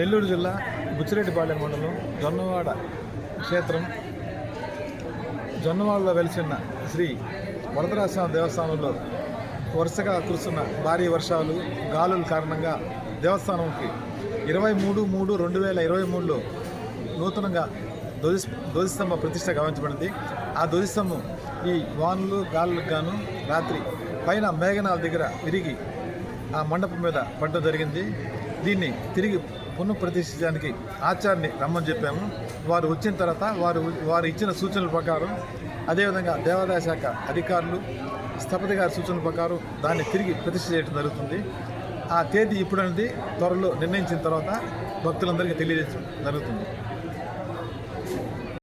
నెల్లూరు జిల్లా బుచ్చిరెడ్డిపాలెం మండలం జొన్నవాడ క్షేత్రం జొన్నవాడలో వెలిసిన శ్రీ వరదరాజస్వామి దేవస్థానంలో వరుసగా కురుస్తున్న భారీ వర్షాలు గాలుల కారణంగా దేవస్థానంకి 23/3/2023లో నూతనంగా ధ్వజస్తంభ ప్రతిష్ట గావించబడింది. ఆ ధ్వజస్తంభం ఈ వానలు గాలులకు గాను రాత్రి పైన మేఘనాల దగ్గర విరిగి ఆ మండపం మీద పడడం జరిగింది. దీన్ని తిరిగి పునఃప్రతిష్ఠించడానికి ఆచార్యని రమ్మని చెప్పాము. వారు వచ్చిన తర్వాత వారు ఇచ్చిన సూచనల ప్రకారం, అదేవిధంగా దేవాదాయ శాఖ అధికారులు స్థపతి గారి సూచనల ప్రకారం దాన్ని తిరిగి ప్రతిష్ఠ చేయడం జరుగుతుంది. ఆ తేదీ ఇప్పుడనేది త్వరలో నిర్ణయించిన తర్వాత భక్తులందరికీ తెలియజేయడం జరుగుతుంది.